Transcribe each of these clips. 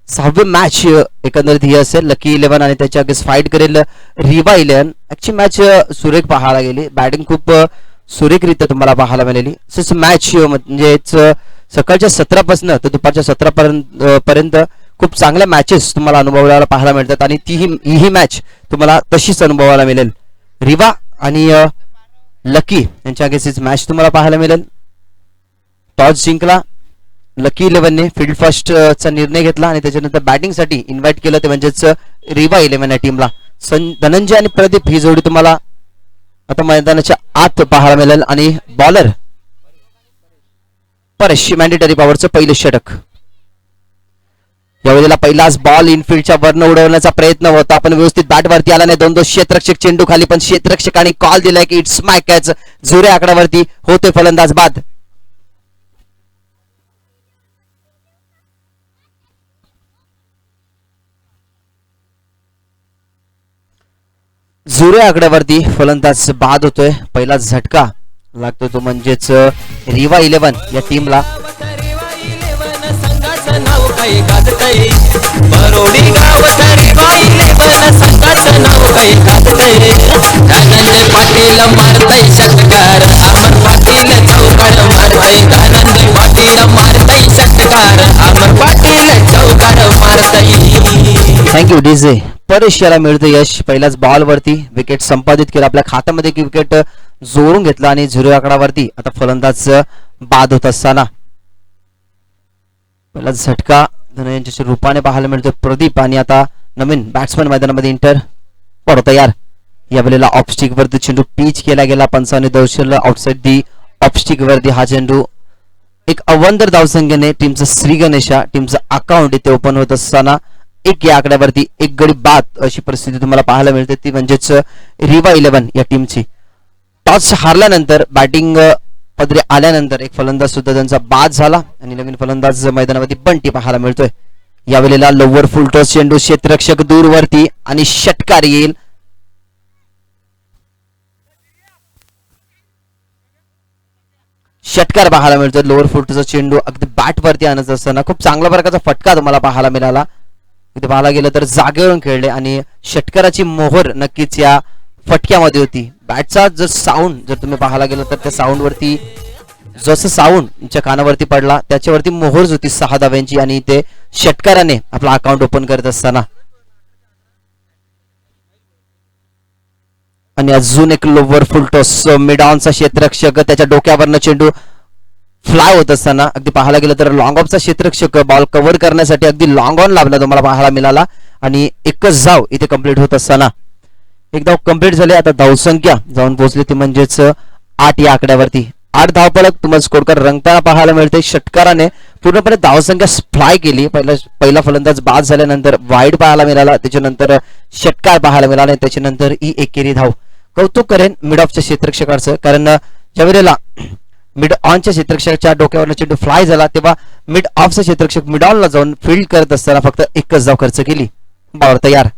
6वी match एकंदरीत ही असेल. Lucky 11 आणि त्याच्या अगेन्स्ट फाईट करेल रिवा 11. ॲक्च्युअली मॅच सुरेख पाहायला गेली. बॅटिंग खूप सुरेखरित्या तुम्हाला पाहायला मिळाली. तसंच मॅच म्हणजेच सकाळच्या 17 पासून तर दुपारच्या 17 पर्यंत खूप चांगल्या मॅचेस तुम्हाला अनुभवायला पाहायला मिळतात आणि ही मॅच तुम्हाला तशीच अनुभवायला मिळेल. रिवा आणि लकी यांच्या अगेन्स्ट मॅच तुम्हाला पाहायला मिळेल. टॉस जिंकला लकी 11ने. फील्ड फर्स्ट चा निर्णय घेतला आणि त्याच्यानंतर बॅटिंगसाठी इन्व्हाइट केलं ते म्हणजेच रिवा 11 या टीमला. धनंजय आणि प्रदीप ही जोडी तुम्हाला आता मैदानाच्या आत पाहायला मिळेल. आणि बॉलर परेश मॅन्डेटरी पॉवरचं पहिलं षटक. यावेळेला पहिलाच बॉल इनफिल्डच्या वरनं उडवण्याचा प्रयत्न होता पण व्यवस्थित बॅट वरती आला नाही. 2 क्षेत्ररक्षक चेंडू खाली पण क्षेत्ररक्षकांनी कॉल दिलाय की इट्स माय कॅच. जुऱ्या आकड्यावरती होते फलंदाज बाद. जुऱ्या आकड्यावरती फलंदाज बाद होतोय. पहिला झटका लागतो तो म्हणजेच रिवा 11 या टीमला. Thank you DJ. परेश याला मिळतं यश. पहिल्याच बॉल वरती विकेट संपादित केला. आपल्या खात्यामध्ये विकेट जोडून घेतला आणि 0 आकडावरती आता फलंदाज बाद होत असताना पहिला झटका यांच्या रूपाने पाहायला मिळतो प्रदीप. आणि आता नवीन बॅट्समन मैदानामध्ये इंटर पडो तयार. या वेळेला ऑफस्टिक वरती चेंडू पिच केला गेला. 55 धावसंख्येला आउटसाइड दी ऑफस्टिक वरती हा चेंडू एक अवंतर धावसंख्येने टीमचं श्री गणेशा टीमचं अकाउंट इथे ओपन होत असताना एक या आकड्यावरती एक गडी बाद अशी परिस्थिती तुम्हाला पाहायला मिळते. ती म्हणजेच रिवा 11 या टीमची. टॉस हारल्यानंतर बॅटिंग पदरी आल्यानंतर एक फलंदाज सुद्धा त्यांचा बाद झाला आणि नवीन फलंदाज मैदानावरती बंटी पाहायला मिळतोय. यावेळेला लोवर फुल टॉस चेंडू क्षेत्ररक्षक दूरवरती आणि षटकार येईल. षटकार पाहायला मिळतोय. लोअर फुटचा चेंडू अगदी बॅट वरती आणत असताना खूप चांगल्या प्रकारचा फटका तुम्हाला पाहायला मिळाला. इथे पाहायला गेलं तर जागेवरून खेळले आणि षटकाराची मोहर नक्कीच या फटक्यामध्ये होती. बॅटचा जर साऊंड जर तुम्ही पाहायला गेलं तर त्या साऊंड वरती जसं साऊंड तुमच्या कानावरती पडला त्याच्यावरती मोहरच होती 6 धाव्यांची आणि ते षटकाराने आपला अकाउंट ओपन करत असताना. आणि अजून एक लोवर फुल टॉस मिड ऑनचा क्षेत्ररक्षक त्याच्या डोक्यावरनं चेंडू फ्लाय होत असताना अगदी पाहायला गेलं तर लॉंग ऑफचा क्षेत्ररक्षक बॉल कव्हर करण्यासाठी अगदी लॉंग ऑन लाभला तुम्हाला पाहायला मिळाला. आणि एकच धाव इथे कंप्लीट होत असताना एक धाव कंप्लीट झाले. आता धावसंख्या जाऊन पोहोचली ती म्हणजेच 8 या आकड्यावरती. 8 धावफलक तुम्हाला स्कोर कर रंगताना पाहायला मिळते. षटकाराने पूर्णपणे धावसंख्या फ्लाय केली. पहिला फलंदाज बाद झाल्यानंतर वाईड पाहायला मिळाला. त्याच्यानंतर षटकार पाहायला मिळाला. त्याच्यानंतर ही एकेरी धाव. कौतुक करेन मिड ऑफच्या क्षेत्ररक्षकाचं कारण ज्या वेळेला मिड ऑनच्या क्षेत्ररक्षकाच्या डोक्यावर चेंडू फ्लाय झाला तेव्हा मिड ऑफचा क्षेत्ररक्षक मिड ऑनला जाऊन फील्ड करत असताना फक्त एकच धाव खर्च केली. बॉलर तयार.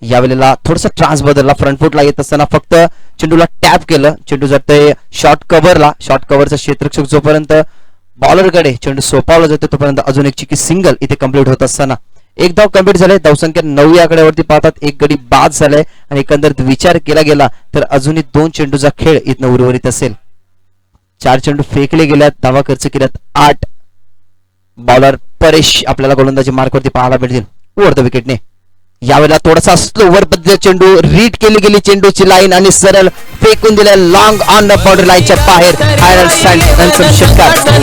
यावेळेला थोडासा ट्रान्स बदलला. फ्रंट फुटला येत असताना फक्त चेंडूला टॅप केलं. चेंडू जाते शॉर्ट कव्हरला. शॉर्ट कव्हरचा क्षेत्ररक्षक जोपर्यंत बॉलरकडे चेंडू सोपावला जातो तोपर्यंत अजून एक चिकी सिंगल इथे कंप्लीट होत असताना एक धाव कंप्लीट झाले. धावसंख्या 9 या आकड्यावरती पाहतात. एक गडी बाद झालाय आणि एकंदरीत विचार केला गेला तर अजूनही 2 चेंडूचा खेळ इथं उर्वरित असेल. 4 चेंडू फेकले गेल्यात. धावा खर्च केल्यात 8. बॉलर परेश आपल्याला गोलंदाजी मार्कवरती पाहायला मिळतील ओव्हर द विकेटने. यावेळेला थोडासा स्लोवर पद्धतीने चेंडू रीड केली गेली चेंडूची लाईन आणि सरळ फेकून दिल्या लॉंग ऑन द बाउंड्री लाईनच्या बाहेर. फायनल स्टँड षटकार.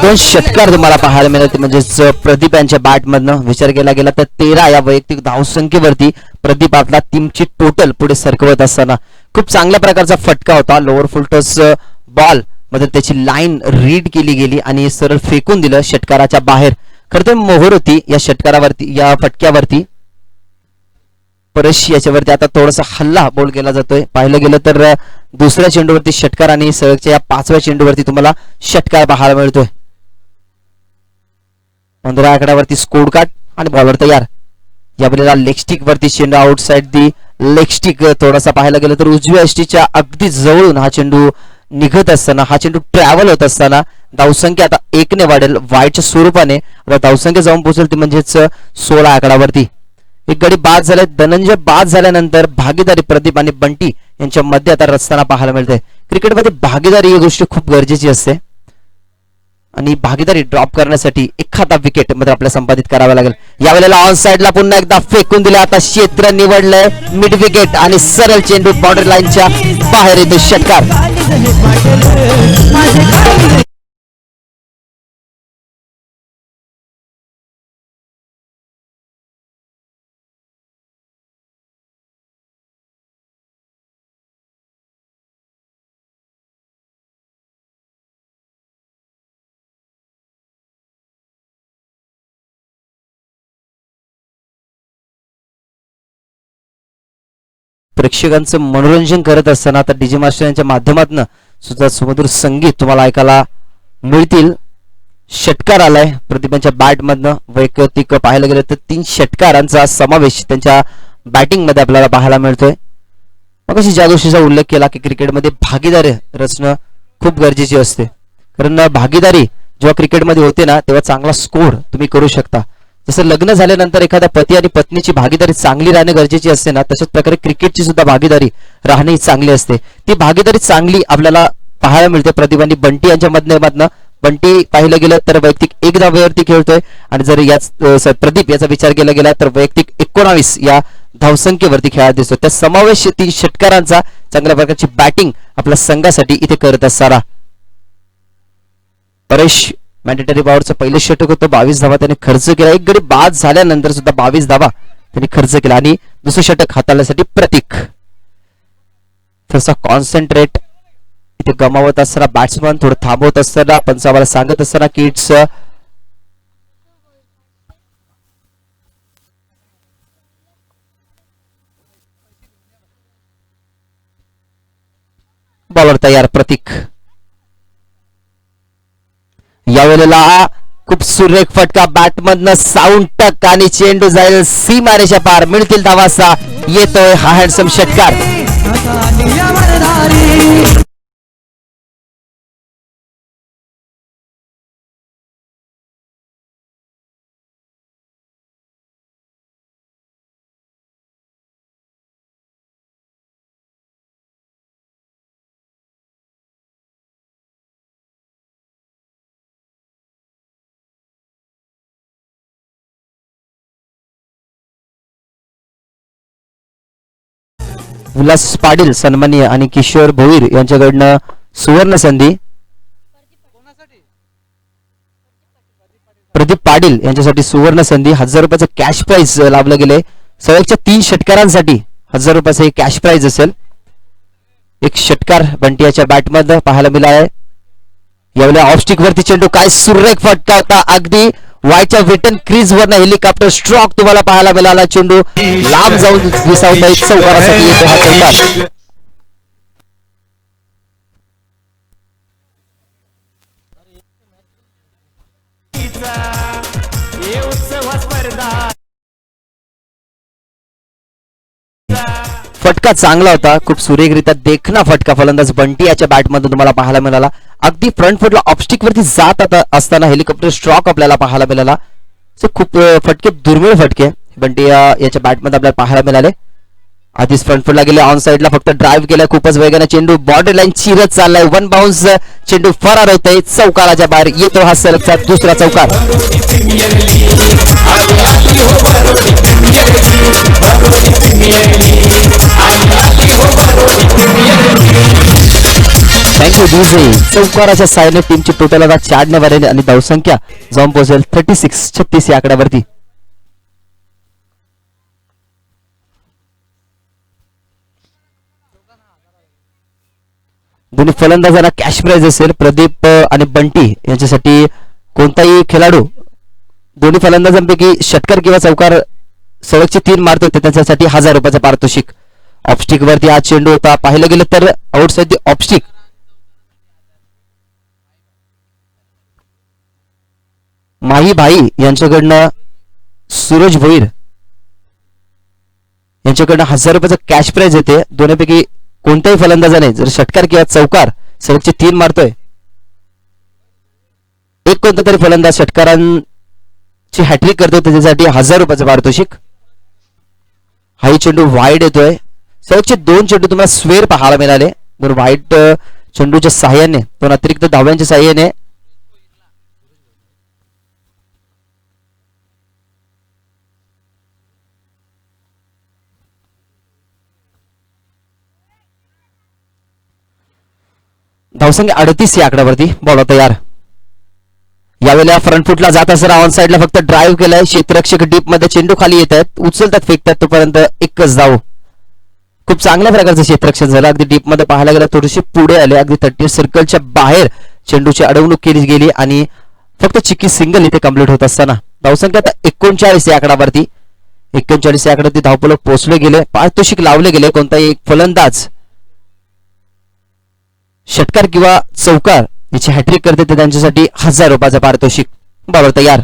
दोन षटकार तुम्हाला पाहायला मिळते म्हणजेच प्रदीप यांच्या बॅट मधनं विचार केला गेला तर 13 या वैयक्तिक धावसंख्येवरती प्रदीप आपला टीमची टोटल पुढे सरकवत असताना खूप चांगल्या प्रकारचा फटका होता. लोअर फुल टॉस बॉल मध्ये त्याची लाईन रीड केली गेली आणि सरळ फेकून दिलं षटकाराच्या बाहेर. खरं तर मोहर होती या षटकारावरती या फटक्यावरती. परेश याच्यावरती आता थोडासा हल्ला बॉल केला जातोय. पाहिलं गेलं तर दुसऱ्या चेंडूवरती षटकार आणि सलगच्या या 5व्या चेंडूवरती तुम्हाला षटकार पाहायला मिळतोय. 15 आकड्यावरती स्कोर कार्ड आणि बॉलवर तयार. या वेळेला लेग स्टिक वरती चेंडू आउटसाइड दी लेग स्टिक. थोडासा पाहायला गेलं तर उजव्या यष्टीच्या अगदी जवळून हा चेंडू निघत असताना, हा चेंडू ट्रॅव्हल होत असताना धावसंख्या आता 1 वाढेल वाईटच्या स्वरूपाने. आता धावसंख्या जाऊन पोहोचेल ती म्हणजेच 16 आकडावरती. एक गडी बाद झाले. धनंजय बाद झाल्यानंतर भागीदारी प्रदीप आणि बंटी यांच्या मध्ये आता रचताना पाहायला मिळते. क्रिकेटमध्ये भागीदारी ही गोष्ट खूप गरजेची असते आणि भागीदारी ड्रॉप करण्यासाठी एखादा विकेट मध्ये आपल्याला संपादित करावा लागेल. यावेळेला ऑन साइडला पुन्हा एकदा फेकून दिले. आता क्षेत्र निवडलंय मिड विकेट आणि सरळ चेंडू बॉर्डर लाईनच्या बाहेर येतो. षटकार. प्रेक्षकांचं मनोरंजन करत असताना आता डीजे मास्टर यांच्या माध्यमातून सुद्धा सुमधुर संगीत तुम्हाला ऐकायला मिळतील. षटकार आलाय प्रतिभाच्या बॅट मधनं. वैयक्तिक पाहायला गेलं तर 3 षटकारांचा समावेश त्यांच्या बॅटिंग मध्ये आपल्याला पाहायला मिळतोय. मग अशी ज्या गोष्टीचा उल्लेख केला की क्रिकेटमध्ये भागीदारी रचणं खूप गरजेची असते, कारण भागीदारी जेव्हा क्रिकेटमध्ये होते ना तेव्हा चांगला स्कोर तुम्ही करू शकता. जसं लग्न झाल्यानंतर एखाद्या पती आणि पत्नीची भागीदारी चांगली राहणे गरजेची असते ना, तशाच प्रकारे क्रिकेटची सुद्धा भागीदारी राहणे चांगली असते. ती भागीदारी चांगली आपल्याला पाहायला मिळते प्रदीप आणि बंटी यांच्या माध्यमातून. बंटी पाहिलं गेलं तर वैयक्तिक 1 धावेवरती खेळतोय आणि जर याच प्रदीप याचा विचार केला गेला तर वैयक्तिक 19 या धावसंख्येवरती खेळात दिसतो. त्या समावेश 3 षटकारांचा चांगल्या प्रकारची बॅटिंग आपल्या संघासाठी इथे करत असताना परेश मॅन्डेटरी पॉवरचं पहिलं षटक होतं. 22 धावा त्याने खर्च केला. एक गडी बाद झाल्यानंतर सुद्धा 22 धावा त्यांनी खर्च केला आणि दुसरं षटक हाताळण्यासाठी प्रतीक. थोडासा कॉन्सन्ट्रेट इथे गमावत असताना बॅट्समन थोडं थांबवत असताना पंच आम्हाला सांगत असताना की इट्स बॉलर तयार प्रतीक. यावेळेला खूप सुरेख फटका बॅटमधनं साऊंड टक आणि चेंडू जाईल सीमारेषा पार. मिळतील धावासा. येतोय हा हँडसम षटकार. उल्हास पाटील सन्माननीय आणि किशोर भोईर यांच्याकडनं सुवर्ण संधी. प्रदीप पाटील यांच्यासाठी सुवर्ण संधी. 1000 रुपयाचं कॅश प्राइज लाभलं गेले. सलगच्या 3 षटकारांसाठी 1000 रुपयाचं हे कॅश प्राइज असेल. एक षटकार बंटियाच्या बॅटमध्ये पाहायला मिळालाय. यावेळेला ऑफस्टिक वरती चेंडू. काय सुरेख फटका होता. अगदी वाईटच्या वेटन क्रीज वरनं हेलिकॉप्टर स्ट्रोक तुम्हाला पाहायला मिळाला. चेंडू लांब जाऊन विसावता चौकारासाठी येतो हा चौकार. फटका चांगला होता. खूप सुरेखरित्या देखना फटका फलंदाज बंटी याच्या बॅटमध्ये तुम्हाला पाहायला मिळाला. अगदी फ्रंट फुटला ऑफस्टिक वरती जात असताना हेलिकॉप्टर स्ट्रोक आपल्याला पाहायला मिळाला. खूप फटके दुर्मिळ फटके बंटी याच्या बॅटमध्ये आपल्याला पाहायला मिळाले. आधीच फ्रंट फुटला गेले. ऑन साइडला फक्त ड्राईव्ह केला खूपच वेगाने. चेंडू बॉर्डर लाईन चिरत चाललाय. 1 बाउन्स. चेंडू फरार होतोय चौकाराच्या बाहेर. येतो हा सलगचा दुसरा चौकार. Thank you DJ. चौकाराच्या साहाय्याने टीमची टोटल आता 4 ने वाढेल आणि धावसंख्या जाऊन पोहोचेल 36 या आकड्यावरती. दोन्ही फलंदाजांना कॅश प्राइज असेल. प्रदीप आणि बंटी यांच्यासाठी कोणताही खेळाडू दोन्ही फलंदाजांपैकी षटकार किंवा चौकार सलगचे 3 मारतो त्याच्यासाठी 1000 रुपयाचं पारितोषिक. ऑफस्टिक वरती हा चेंडू होता. पाहिलं गेलं तर आउटसाइड दी ऑफस्टिक. माही भाई यांच्याकडनं सूरज भोईर यांच्याकडनं 1000 रुपयाचा कॅश प्राइज येते. दोन्हीपैकी कोणत्याही फलंदाजाने जर षटकार किंवा चौकार सलगचे 3 मारतोय, एक कोणता तरी फलंदाज षटकारांची हॅट्रिक करतो त्याच्यासाठी 1000 रुपयाचं पारितोषिक. हाही चेंडू वाईड येतोय. सलगचे 2 चेंडू तुम्हाला स्वेर पाहायला मिळाले. दोन वाईट चेंडूच्या साह्याने, दोन अतिरिक्त धाव्यांच्या साह्याने धावसंख्या 38 या आकड्यावरती. बॉल तयार. यावेळेला फ्रंट फुटला जात असताना ऑन साइडला फक्त ड्राईव्ह केलाय. क्षेत्ररक्षक डीप मध्ये चेंडू खाली येत आहेत, उचलतात, फेकतात, तोपर्यंत एकच धाव. खूप चांगल्या प्रकारचं क्षेत्ररक्षण झालं. अगदी डीप मध्ये पाहायला गेलं थोडीशी पुढे आले, अगदी 30 सर्कलच्या बाहेर चेंडूची अडवणूक केली गेली आणि फक्त चिक्की सिंगल इथे कंप्लीट होत असताना धावसंख्या आता 39 या आकड्यावरती. 39 या आकड्यावरती धावफलक पोहोचले गेले, पारितोषिक लावले गेले. कोणताही एक फलंदाज षटकार किंवा चौकार याची हॅट्रिक करते तर त्यांच्यासाठी 1000 रुपयाचं पारितोषिक. बॉलर तयार.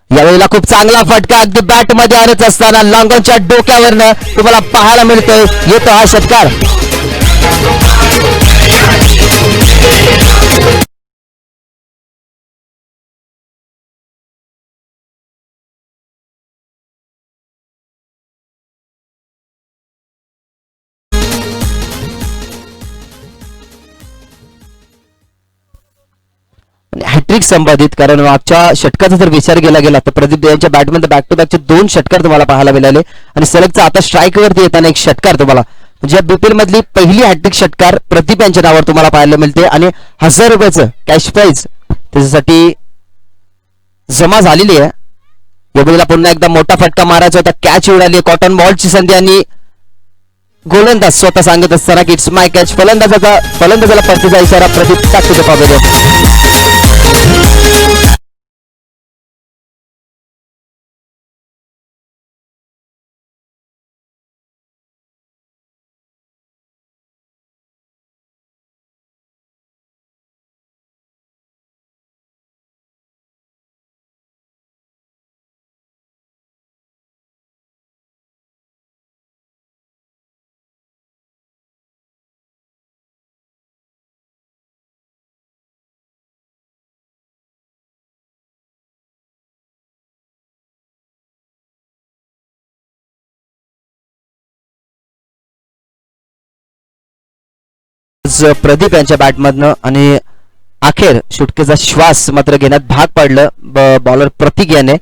यावेळेला खूप चांगला फटका अगदी बॅट मध्ये आणत असताना लॉंगॉनच्या डोक्यावरनं तुम्हाला पाहायला मिळतोय. येतो हा षटकार. हॅट्रिक संपादित, कारण मागच्या षटकाचा जर विचार केला गेला तर प्रदीप यांच्या बॅटमध्ये बॅक टू बॅकचे 2 षटकार तुम्हाला पाहायला मिळाले आणि सलगचा आता स्ट्राईकवरती येताना एक षटकार तुम्हाला, म्हणजे बीपीएल मधली पहिली हॅट्रिक षटकार प्रदीप यांच्या नावावर तुम्हाला पाहायला मिळते आणि 1000 रुपयाचं कॅश प्राइज त्याच्यासाठी जमा झालेली आहे. यावेळेला पुन्हा एकदा मोठा फटका मारायचा होता, कॅच उडाली, कॉटन बॉलची संधी आणि गोलंदाज स्वतः सांगत असताना की इट्स माय कॅच. फलंदाजाला परतीचा इशारा. प्रदीप टाकतो पावेल. प्रदीप यांच्या बॅटमधनं आणि अखेर सुटकेचा श्वास मात्र घेण्यात भाग पडलं बॉलर प्रतीक याने.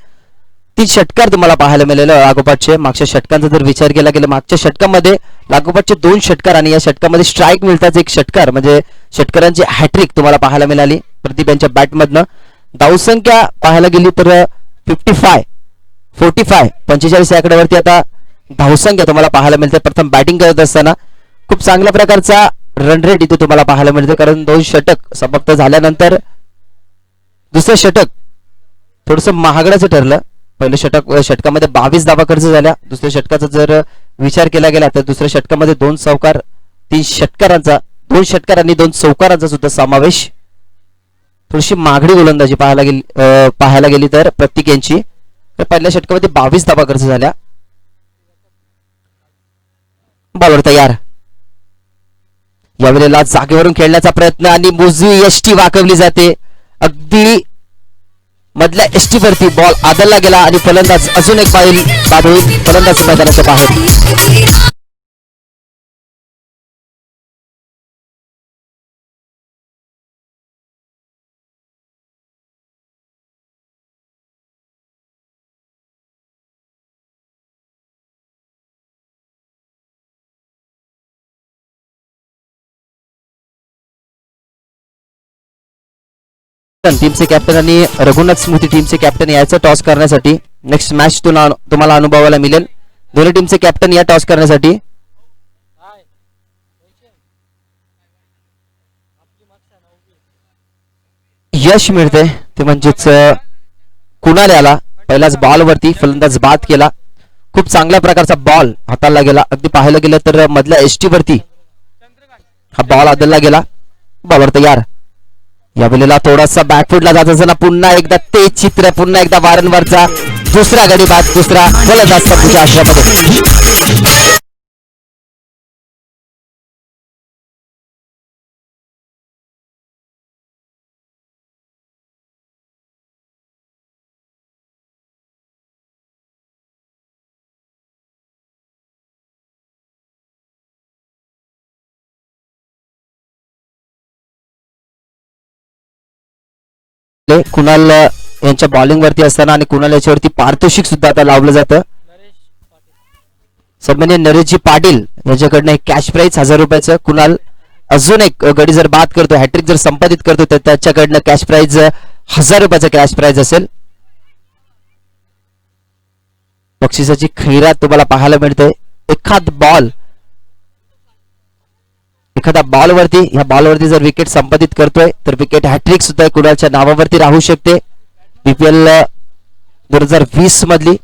3 षटकार तुम्हाला पाहायला मिळाले लागोपाठचे. मागच्या षटकांचा जर विचार केला गेला, मागच्या षटकामध्ये लागोपाठचे 2 षटकार आणि या षटकामध्ये स्ट्राईक मिळताच एक षटकार, म्हणजे षटकारांची हॅट्रिक तुम्हाला पाहायला मिळाली प्रदीप यांच्या बॅटमधनं. धावसंख्या पाहायला गेली तर 45 या आकड्यावरती आता धावसंख्या तुम्हाला पाहायला मिळते. प्रथम बॅटिंग करत असताना खूप चांगल्या प्रकारचा रन रेट इथे तुम्हाला पाहायला मिळते, कारण 2 षटक समाप्त झाल्यानंतर दुसरं षटक थोडंसं महागड्याचं ठरलं. पहिल्या षटकामध्ये 22 धावा खर्च झाल्या. दुसऱ्या षटकाचा जर विचार केला गेला तर दुसऱ्या षटकामध्ये 2 चौकार, 3 षटकारांचा, 2 षटकार आणि 2 चौकारांचा सुद्धा समावेश. थोडीशी महागडी गोलंदाजी पाहायला गेली तर प्रत्येक यांची. पहिल्या षटकामध्ये 22 धावा खर्च झाल्या. बॉलर तयार. यावेळेला जागेवरून खेळण्याचा प्रयत्न आणि मोजवी एसटी वाकवली जाते. अगदी मधल्या एसटी वरती बॉल आदळला गेला आणि फलंदाज अजून एक पाऊल बाद होईल. फलंदाज मैदानाच्या बाहेर. टीमचे कॅप्टन आणि रघुनाथ स्मृती टीमचे कॅप्टन याचा टॉस करण्यासाठी नेक्स्ट मॅच तुम्हाला अनुभवायला मिळेल. दोन्ही टीमचे कॅप्टन या टॉस करण्यासाठी यश मिळते, ते म्हणजेच कुणाल याला पहिल्याच बॉल वरती फलंदाज बाद केला. खूप चांगल्या प्रकारचा बॉल हाताला गेला. अगदी पाहायला गेलं तर मधल्या एसटी वरती हा बॉल आदळला गेला. बॉलर तयार. यावेळेला थोडासा बॅकफुटला जात असताना पुन्हा एकदा तेच चित्र, पुन्हा एकदा वारंवारचा दुसरा गडी बाद, दुसरा फलंदाज संपूच्या आश्रयामध्ये. कुणाल यांच्या बॉलिंग वरती असताना आणि कुणाल याच्यावरती पारितोषिक सुद्धा आता लावलं जातं. सन्माननीय नरेशजी पाटील यांच्याकडनं एक कॅश प्राइज 1000 रुपयाचं. कुणाल अजून एक गडी जर बाद करतो, हॅट्रिक जर संपादित करतो तर त्याच्याकडनं कॅश प्राइज 1000 रुपयाचं कॅश प्राइज असेल. बक्षिसाची खैरात तुम्हाला पाहायला मिळते. एखादा बॉल वरती, ह्या बॉल वरती जर विकेट संपादित करतोय तर विकेट हॅट्रिक सुद्धा कुणालच्या नावावरती राहू शकते. बीपीएल 2020 मधली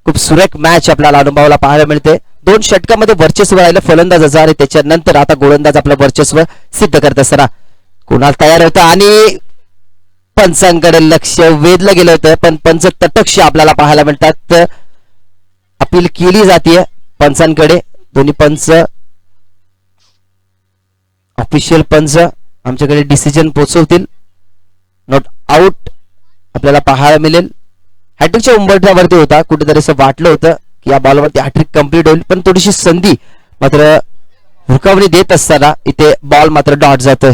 खूप सुरेख मॅच आपल्याला अनुभवायला पाहायला मिळते. 2 षटकामध्ये वर्चस्व राहिलं फलंदाजाचं आणि त्याच्यानंतर आता गोलंदाज आपलं वर्चस्व सिद्ध करत असताना कुणाल तयार होता आणि पंचांकडे लक्ष वेधलं गेलं होतं, पण पंच तटक्ष आपल्याला पाहायला मिळतात. अपील केली जाते पंचांकडे. दोन्ही पंच, ऑफिशियल पंच आमच्याकडे डिसिजन पोहोचवतील. नॉट आउट आपल्याला पाहायला मिळेल. हॅट्रिकच्या उंबरठ्यावरती होता, कुठेतरी असं वाटलं होतं की या बॉलवरती हॅट्रिक कंप्लीट होईल, पण थोडीशी संधी मात्र हुरकावणी देत असताना इथे बॉल मात्र डॉट जातोय.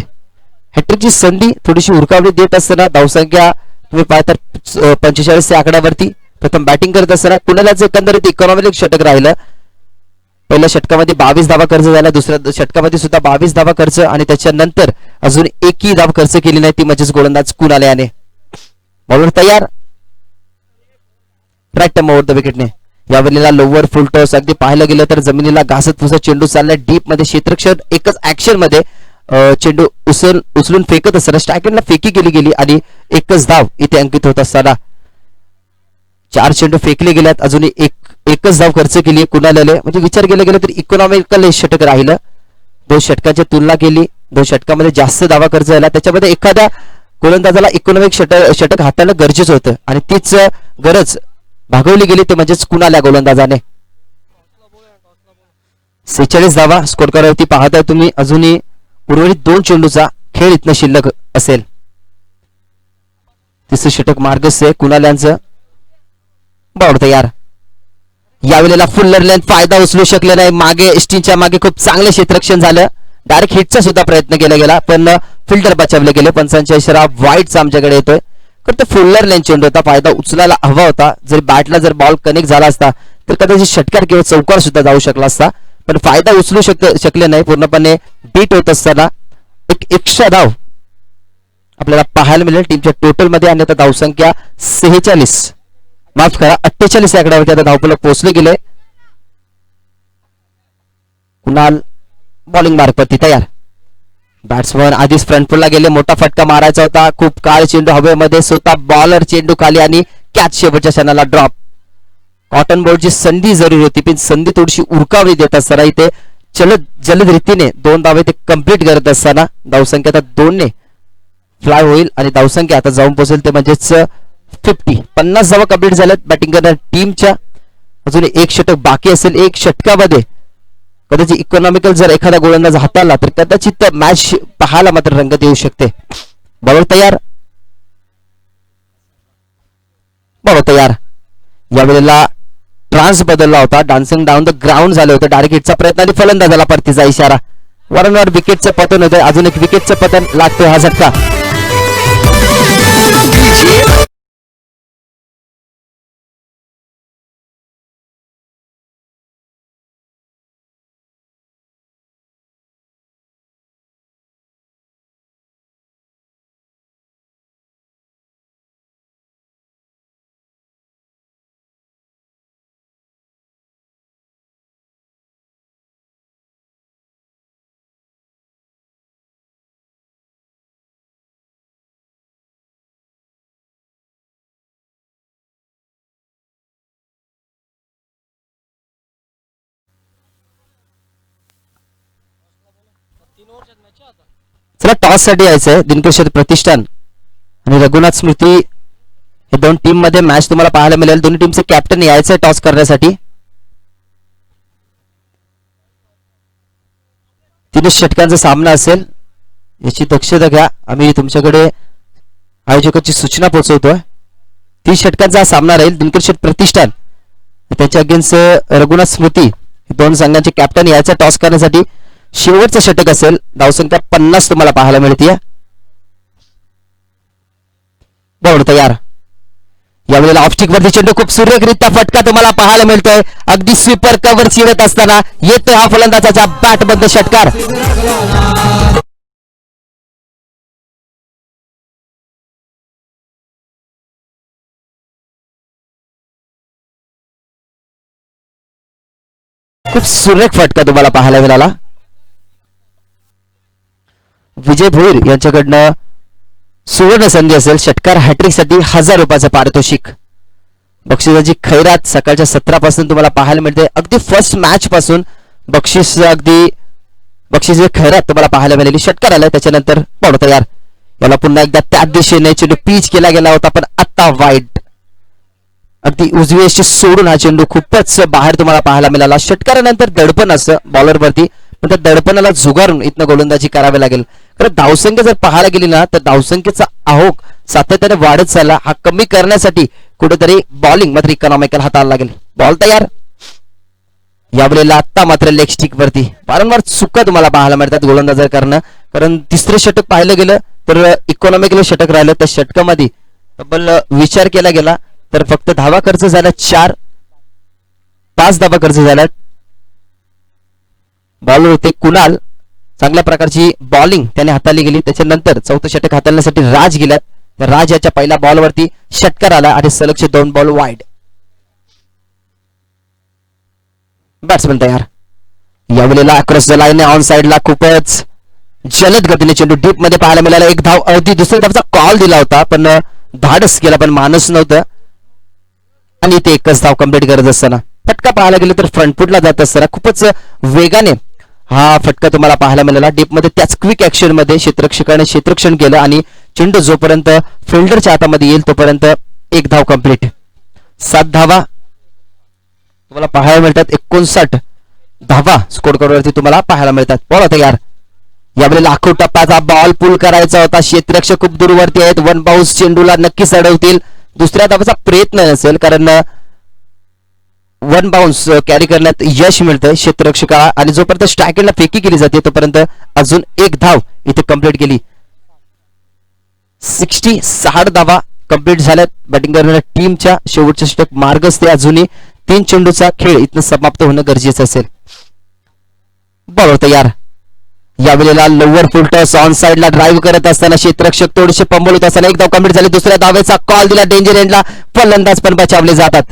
हॅट्रिकची संधी थोडीशी हुरकावणी देत असताना धावसंख्या तुम्ही पाहता 45 च्या आकड्यावरती. प्रथम बॅटिंग करत असताना कुणालाच एकंदरीत इकॉनॉमिक षटक राहिलं. पहिल्या षटकामध्ये 22 धावा खर्च झाला, दुसऱ्या षटकामध्ये सुद्धा 22 धावा खर्च आणि त्याच्यानंतर अजून एकही धाव खर्च केली नाही, ती म्हणजेच गोलंदाज कुणाल याने. बॉलर तयार, राईट टर्म ओव्हर द विकेटने. यावेळेला लोअर फुल टॉस अगदी पाहायला गेलं तर जमिनीला घासत पुसत चेंडू चाललाय डीप मध्ये. क्षेत्ररक्षक एकच ऍक्शन मध्ये चेंडू उचलून फेकत असताना स्ट्रायकरला फेकी केली गेली आणि एकच धाव इथे अंकित होत असताना 4 चेंडू फेकले गेल्यात, अजून एकच धाव खर्च केली कुणालने. म्हणजे विचार केला गेला तर इकॉनॉमिकल षटक राहिलं. 2 षटकांची तुलना केली, 2 षटकामध्ये जास्त धावा खर्च झाला, त्याच्यामध्ये एखाद्या गोलंदाजाला इकॉनॉमिक षटक हाताळणं गरजेचं होतं आणि तीच गरज भागवली गेली, ते म्हणजेच कुणाल या गोलंदाजाने. 46 धावा स्कोर करावरती पाहताय तुम्ही. अजूनही उर्वरित 2 चेंडूचा खेळ इथनं शिल्लक असेल. तिसरं षटक मार्गस्थ आहे कुणाल यांचं. बॉल तयार. यावेळेला फुल्लर लेंथ फायदा उचलू शकले नाही. मागे स्टीनच्या मागे खूप चांगले क्षेत्ररक्षण झालं. डायरेक्ट हिटचा सुद्धा प्रयत्न केला गेला, पण फिल्डर बचावले गेले. पंचांचा इशारा वाईटचा आमच्याकडे येतोय. तर फुल्लर लेंथ चेंडू होता, फायदा उचलायला हवा होता. जर बॅटला जर बॉल कनेक्ट झाला असता तर कदाचित षटकार किंवा चौकार सुद्धा जाऊ शकला असता, पण फायदा उचलू शकले नाही. पूर्णपणे बीट होत असताना एक एक्स्ट्रा धाव आपल्याला पाहायला मिळेल टीमच्या टोटल मध्ये. आणि आता धावसंख्या 46, माफ करा 48 आकड्यावरती आता धावफलक पोहोचले गेले. कुणाल बॉलिंग मार्गवरती तयार. बॅट्समन आधीच फ्रंटफुलला गेले, मोठा फटका मारायचा होता. खूप काळ चेंडू हवेमध्ये, स्वतः बॉलर चेंडू खाली आणि कॅच शेवटच्या क्षणाला ड्रॉप. कॉटन बॉलची संधी जरुरी होती, पण संधी थोडीशी उरकावली देत असताना इथे जलद रीतीने 2 धावे ते कंप्लीट करत असताना धावसंख्या आता 2 ने फ्लाय होईल आणि धावसंख्या आता जाऊन पोहोचेल ते म्हणजेच 50 धावा कंप्लीट झाल्यात बॅटिंग करणाऱ्या टीमच्या. अजून एक षटक बाकी असेल. एक षटकामध्ये कदाचित इकॉनॉमिकल जर एखादा गोलंदाज हाताळला तर कदाचित मॅच पाहायला मात्र रंगत येऊ शकते. बॉलर तयार. यावेळेला ट्रान्स बदलला होता, डान्सिंग डाऊन द ग्राउंड झाले होते. डायरेक्ट हिटचा प्रयत्न आणि फलंदाजाला परतीचा इशारा. वारंवार विकेटचं पतन होतंय, अजून एक विकेटचं पतन लागतोय हा झटका. चला टॉस साठी यायचंय. दिनकर प्रतिष्ठान आणि रघुनाथ स्मृती दोन टीम मध्ये मॅच तुम्हाला पाहायला मिळेल. दोन्ही टीमचे कॅप्टन यायचं टॉस करण्यासाठी. तीन षटकांचा सामना असेल, याची दक्षता घ्या. आम्ही तुमच्याकडे आयोजकाची सूचना पोहोचवतोय. 30 षटकांचा हा सामना राहील. दिनकर शेठ प्रतिष्ठान त्याच्या अगेन्स्ट रघुनाथ स्मृती, दोन संघांचे कॅप्टन यायचा टॉस करण्यासाठी. शेवटचं षटक असेल. धावसंख्या 50 तुम्हाला पाहायला मिळते. बॉल तयार. यावेळेला ऑफस्टिक वरती चेंडू खूप सुरेखरित्या फटका तुम्हाला पाहायला मिळतोय. अगदी स्वीपर कव्हर चिरत असताना येतोय हा फलंदाजाचा बॅट बंद षटकार. खूप सुरेख फटका तुम्हाला पाहायला मिळाला. विजय भोईर यांच्याकडनं सुवर्ण संधी असेल. षटकार हॅट्रिक साठी 1000 रुपयाचं पारितोषिक. बक्षिसाची खैरात सकाळच्या 17 पासून तुम्हाला पाहायला मिळते. अगदी फर्स्ट मॅच पासून बक्षीस खैरात तुम्हाला पाहायला मिळाली. षटकार आलाय त्याच्यानंतर बॉल तयार. याला पुन्हा एकदा त्याच दिशेने चेंडू पिच केला गेला होता, पण आता वाईट. अगदी उजवी अशी सोडून हा चेंडू खूपच बाहेर तुम्हाला पाहायला मिळाला. षटकारानंतर दडपण असं बॉलरवरती, पण त्या दडपणाला झुगारून इथनं गोलंदाजी करावी लागेल. कारण धावसंख्या जर पाहायला गेली ना, तर धावसंख्येचा आहोक सातत्याने वाढत चालला. हा कमी करण्यासाठी कुठेतरी बॉलिंग मात्र इकॉनॉमिकल हाताळायला लागेल. बॉल तयार. यावेळेला आत्ता मात्र लेग स्टिक वरती वारंवार चुका तुम्हाला पाहायला मिळतात गोलंदाज करणं. कारण तिसरे षटक पाहिलं गेलं तर इकॉनॉमिकल षटक राहिलं. त्या षटकामध्ये तब्बल विचार केला गेला तर फक्त धावा खर्च झाला 4, 5 धावा खर्च झाला. बॉलर होते कुणाल. चांगल्या प्रकारची बॉलिंग त्याने हाताळली गेली. त्याच्यानंतर चौथं षटक हाताळण्यासाठी राज गेल्यात. तर राज याच्या पहिल्या बॉलवरती षटकार आला आणि सलगचे 2 बॉल वाईड. बॅट्समन तयार. यावेळेला अक्रॉस द लाईन ऑन साइडला खूपच जलद गतीने चेंडू डीप मध्ये पाहायला मिळाला. एक धाव अर्धी दुसऱ्या धावचा कॉल दिला होता, पण धाडस केला, पण माणूस नव्हतं. आणि ते एकच धाव कंप्लीट करत असताना फटका पाहायला गेलं तर फ्रंटफुटला जात असताना खूपच वेगाने हा फटका तुम्हाला पाहायला मिळाला. डीप मध्ये त्याच क्विक ऍक्शन मध्ये क्षेत्ररक्षकाने क्षेत्ररक्षण केलं आणि चेंडू जोपर्यंत फिल्डरच्या हातामध्ये येईल तोपर्यंत एक धाव कंप्लीट. 7 धावा तुम्हाला पाहायला मिळतात. 59 धावा स्कोर वरती तुम्हाला पाहायला मिळतात. बॉल होता यार. यावेळी लाखो टप्प्याचा बॉल पुल करायचा होता. क्षेत्ररक्षक खूप दूरवरती आहेत. वन बाउन्स चेंडूला नक्कीच अडवतील. दुसऱ्या धावाचा प्रयत्न नसेल, कारण वन बाउन्स कॅरी करण्यात यश मिळतंय क्षेत्ररक्षकाला. आणि जोपर्यंत स्ट्रायकरला फेकी केली जाते तोपर्यंत अजून एक धाव इथे कंप्लीट केली. 66 धावा कंप्लीट झाल्यात बॅटिंग करणाऱ्या टीमच्या. शेवटचे षटक मार्गच ते. अजूनही 3 चेंडूचा खेळ इथनं समाप्त होणं गरजेचं असेल. बॉल होतं यार. यावेळेला लोअर फुल टॉस ऑन साइडला ड्राईव्ह करत असताना क्षेत्ररक्षक थोडेसे पंबळ होत असताना एक धाव कंप्लीट झाली. दुसऱ्या धावेचा कॉल दिला डेंजर एंडला. फलंदाज पण बचावले जातात.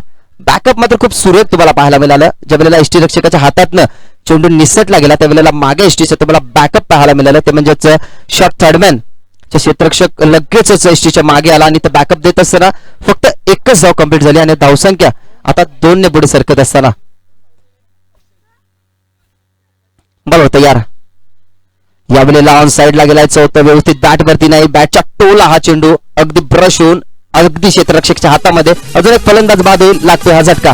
बॅकअप मात्र खूप सुरेख तुम्हाला पाहायला मिळालं. ज्या वेळेला एसटी रक्षकाच्या हातातनं चेंडू निसटला गेला त्यावेळेला मागे एसटीचं तुम्हाला बॅकअप पाहायला मिळालं. ते म्हणजेच शॉट थर्डमॅन क्षेत्ररक्षक लगेचच एसटीच्या मागे आला आणि बॅकअप देत असताना फक्त एकच धाव कंप्लीट झाली आणि धावसंख्या आता 2 ने पुढे सरकत असताना बॉल होतं यार. यावेळेला ऑन साइडला गेलाय. चौथं व्यवस्थित बॅट वरती नाही. बॅटच्या टोला हा चेंडू अगदी ब्रश होऊन अगदी क्षेत्ररक्षकच्या हातामध्ये. अजून एक फलंदाज बाद होईल. लागतोय हा झटका.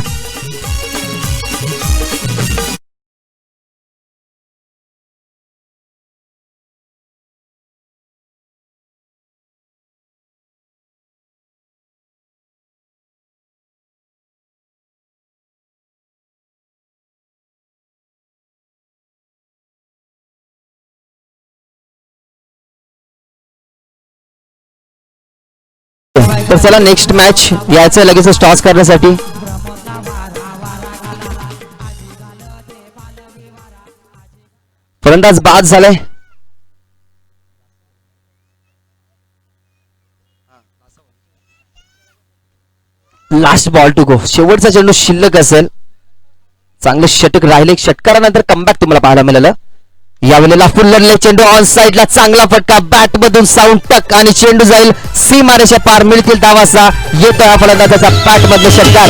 तर चला नेक्स्ट मॅच यायचं लगेच टॉस करण्यासाठी. फलंदाज बाद झालाय. Last ball to go. शेवटचा चेंडू शिल्लक असेल. चांगले षटक राहिले. षटकारानंतर कमबॅक तुम्हाला पाहायला मिळालं. यावेळेला फुल्लरले चेंडू ऑन साइडला. चांगला फटका बॅट मधून साऊंड टक आणि चेंडू जाईल सीमारेषा पार. मिळतील धावासा. येतो हा फलंदाजाचा बॅट मधले षटकार.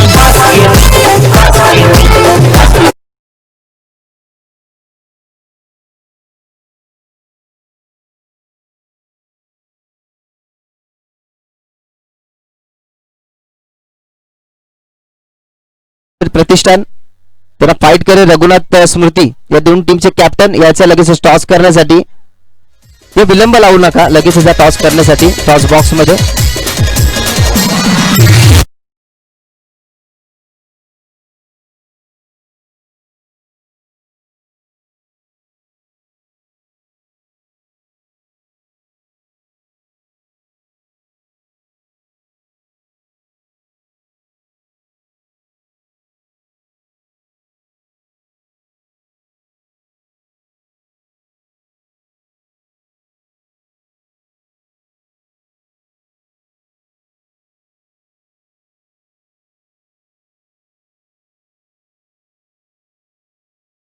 प्रतिष्ठान त्यांना फाईट करेल रघुनाथ स्मृती या दोन टीमचे कॅप्टन याचा लगेच टॉस करण्यासाठी हे विलंब लावू नका लगेच याचा टॉस करण्यासाठी टॉस बॉक्स मध्ये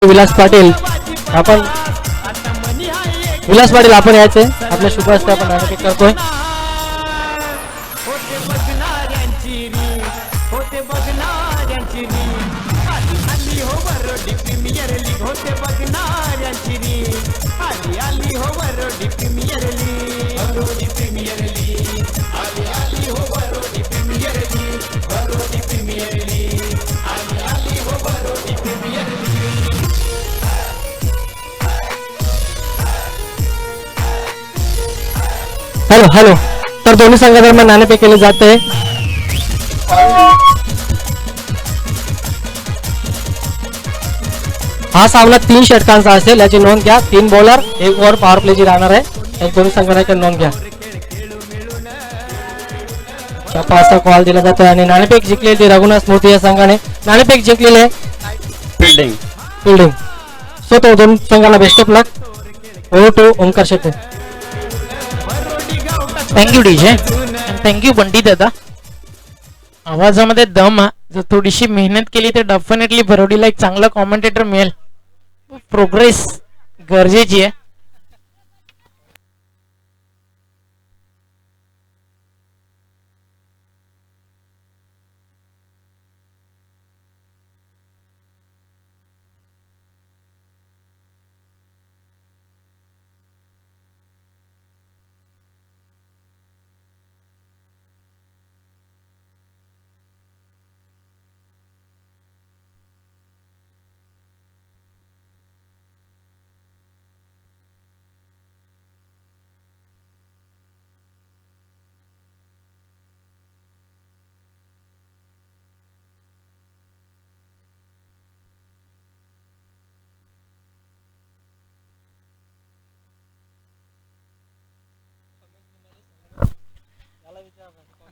विलास पाटील आपण यायचे आपल्या शुभास्ते आपण नाटक करतोय. हॅलो हॅलो तर दोन्ही संघादरम्यान नाणेफेक केले जाते. हा सामना 3 षटकांचा असेल याची नोंद घ्या. 3 बॉलर 1 ओव्हर पॉवर प्ले जी राहणार आहे या दोन्ही संघाची नोंद घ्या. पाचचा कॉल दिला जातोय आणि नाणेफेक जिंकलेली रघुनाथ स्मृती या संघाने नाणेफेक जिंकलेली आहे. फिल्डिंग सो तो दोन संघाला best of luck. Over to Omkar Shetty. Thank you DJ thank you Bunty दादा. आवाजामध्ये दम जर थोडीशी मेहनत केली तर डेफिनेटली भरोडीला एक चांगला कॉमेंटेटर मिळेल. प्रोग्रेस गरजेची आहे.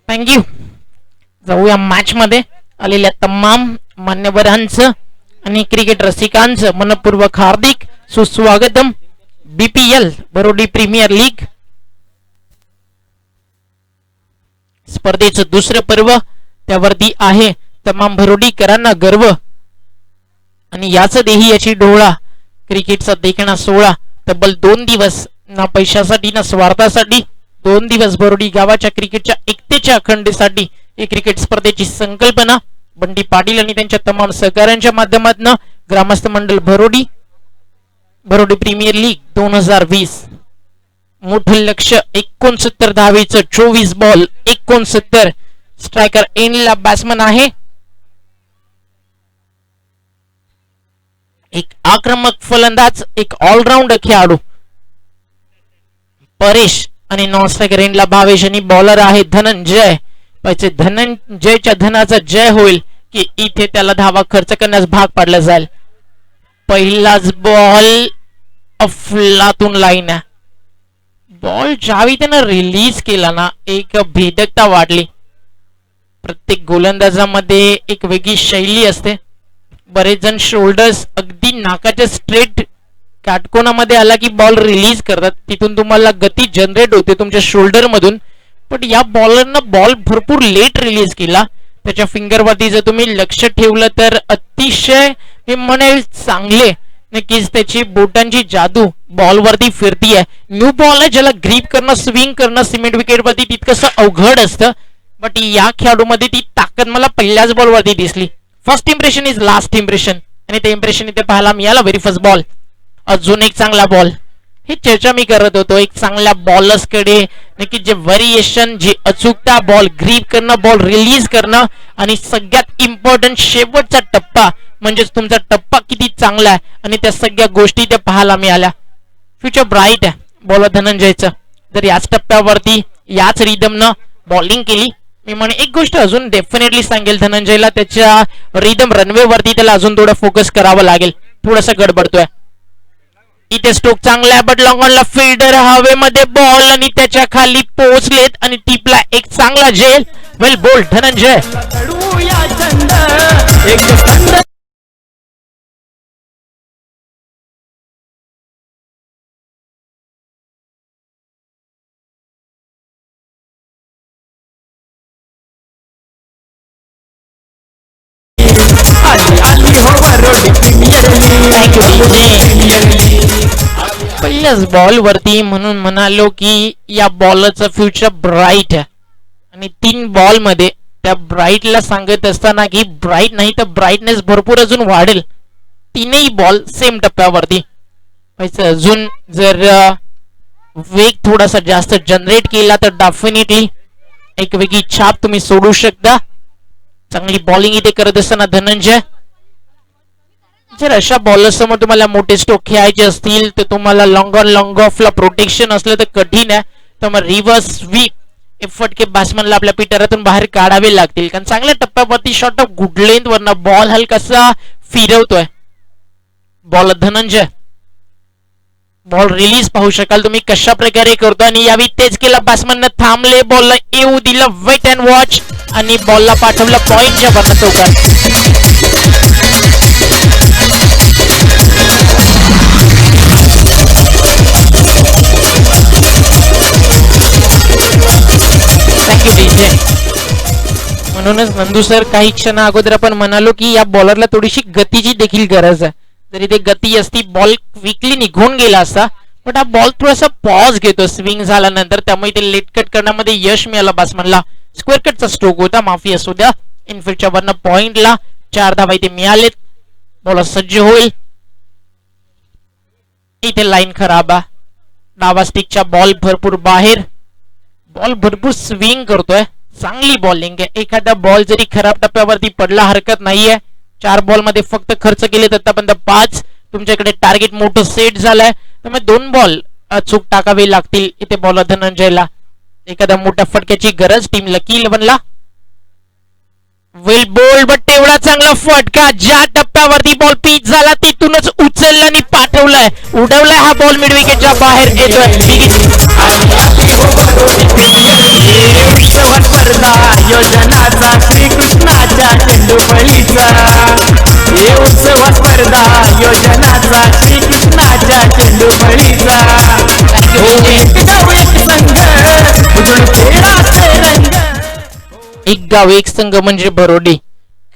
थँक्यू. जाऊया मॅच मध्ये आलेल्या तमाम मान्यवरांचं आणि क्रिकेट रसिकांचं मनपूर्वक हार्दिक सुस्वागतम. BPL बरोडी प्रीमियर लीग स्पर्धेचं दुसरं पर्व त्यावरती आहे तमाम भरोडीकरांना गर्व आणि याच देही याची डोळा. क्रिकेटचा देखणा सोहळा तब्बल 2 दिवस ना पैशासाठी ना स्वार्थासाठी 2 दिवस भरोडी गावाच्या क्रिकेटच्या एकतेच्या अखंडतेसाठी ही क्रिकेट स्पर्धेची संकल्पना बंटी पाटील आणि त्यांच्या तमाम सहकाऱ्यांच्या माध्यमातून ग्रामस्थ मंडळ भरोडी प्रीमियर लीग 2020 मोठं लक्ष 69 धावेचं 24 बॉल 69. स्ट्रायकर एनला बॅट्समन आहे. एक आक्रमक फलंदाज एक ऑलराऊंड खेळाडू परेश आणि नॉन स्ट्रायकर एंडला भावेश आणि बॉलर आहे धनंजय. धनंजयच्या धनाचा जय होईल की इथे त्याला धावा खर्च करण्यास भाग पाडला जाईल. पहिलाच बॉल अफलातून लाईन. बॉल ज्यावेळी त्यानं रिलीज केला ना एक भेदकता वाढली. प्रत्येक गोलंदाजामध्ये एक वेगळी शैली असते. बरेच जण शोल्डर्स अगदी नाकाच्या स्ट्रेट काटकोनामध्ये आला की बॉल रिलीज करतात. तिथून तुम्हाला गती जनरेट होते तुमच्या शोल्डर मधून. पण या बॉलरनं बॉल भरपूर लेट रिलीज केला. त्याच्या फिंगरवरती जर तुम्ही लक्ष ठेवलं तर अतिशय मी म्हणेल चांगले नक्कीच त्याची बोटांची जादू बॉलवरती फिरतीये. न्यू बॉल आहे ज्याला ग्रीप करणं स्विंग करणं सिमेंट विकेटवरती तितकंसं अवघड असतं. बट या खेळाडूमध्ये ती ताकद मला पहिल्याच बॉलवरती दिसली. First impression is last impression आणि ते इम्प्रेशन इथे पाहायला मिळाला. व्हेरी फर्स्ट बॉल अजून एक चांगला बॉल ही चर्चा मी करत होतो. एक चांगल्या बॉलर्सकडे नक्की जे व्हेरिएशन, जी अचूकता, बॉल ग्रीप करणं, बॉल रिलीज करणं आणि सगळ्यात इम्पॉर्टंट शेवटचा टप्पा म्हणजेच तुमचा टप्पा किती चांगला आहे आणि त्या सगळ्या गोष्टी त्या पाहायला मिळाल्या. फ्युचर ब्राईट आहे बॉलर धनंजयचं. जर याच टप्प्यावरती याच रिदमनं बॉलिंग केली, मी म्हणे एक गोष्ट अजून डेफिनेटली सांगेल धनंजयला, त्याच्या रिदम रनवेवरती त्याला अजून थोडं फोकस करावं लागेल. थोडासा गडबडतोय इथे. स्ट्रोक चांगला आहे बट लॉंग ऑनला फिल्डर हवेमध्ये बॉल आणि त्याच्या खाली पोहोचलेत आणि टिपला एक चांगला झेल. वेल बोल्ड धनंजय. पहिल्याच बॉल वरती म्हणून म्हणालो की या बॉलरचं फ्युचर ब्राईट आहे आणि 3 बॉल मध्ये त्या ब्राईटला सांगत असताना की ब्राईट नाही तर ब्राईटनेस भरपूर अजून वाढेल. 3ही बॉल सेम टप्प्यावरती अजून जर वेग थोडासा जास्त जनरेट केला तर डेफिनेटली एक वेगळी छाप तुम्ही सोडू शकता. चांगली बॉलिंग इथे करत असताना धनंजय. जर अशा बॉलर समोर तुम्हाला मोठे स्ट्रोक खेळायचे असतील तर तुम्हाला लॉंग ऑन लॉंग ऑफला प्रोटेक्शन असलं तर कठीण आहे. तर मग रिव्हर्स स्वीप फटके बॅट्समनला आपल्या पिटारातून बाहेर काढावे लागतील, कारण चांगल्या टप्प्यावरती शॉट ऑफ गुड लेंथ वरनं बॉल हलकासा फिरवतोय बॉलर धनंजय. बॉल रिलीज पाहू शकाल तुम्ही कशा प्रकारे करतो आणि यावेळी तेच केला बॅट्समन थांबले, बॉलला येऊ दिलं वेट अँड वॉच आणि बॉलला पाठवलं पॉइंटच्या वरनं चौकात. म्हणूनच नंदू सर काही क्षण अगोदर आपण म्हणालो की या बॉलरला थोडीशी गतीची देखील गरज आहे. जरी ते गती असती बॉल क्विकली निघून गेला असता, बट हा बॉल थोडासा पॉज घेतो स्विंग झाल्यानंतर, त्यामुळे ते लेट कट करण्यामध्ये यश मिळालं बॅट्समनला. स्क्वेअर कटचा स्ट्रोक होता, माफी असू द्या. इनफिल्डच्या वरनं पॉइंटला 4 धावा इथे मिळालेत. बॉलर सज्ज होईल. इथे लाईन खराब आहे. डावा स्टिकच्या बॉल भरपूर बाहेर. बॉल भरपूर स्विंग करतोय. चांगली बॉलिंग आहे. एखादा बॉल जरी खराब टप्प्यावरती पडला हरकत नाहीये. 4 बॉल मध्ये फक्त खर्च केले तर आतापर्यंत 5. तुमच्याकडे टार्गेट मोठं सेट झालंय, त्यामुळे 2 बॉल चूक टाकावे लागतील इथे बॉलर धनंजयला. एखाद्या मोठ्या फटक्याची गरज टीम लकी 11ला. वेल बोल्ड बट तेवढा चांगला फटका. ज्या टप्प्यावरती बॉल पिच झाला तिथूनच उचलला आणि पाठवलाय, उडवलाय हा बॉल मिड विकेटच्या बाहेर येतोय. योजनाचा श्रीकृष्णाच्या चेंडूफळीचा हे उत्सव स्पर्धा योजनाचा श्रीकृष्णाच्या चेंडूफळीचा एक गाव एक संघ म्हणजे बरोडी.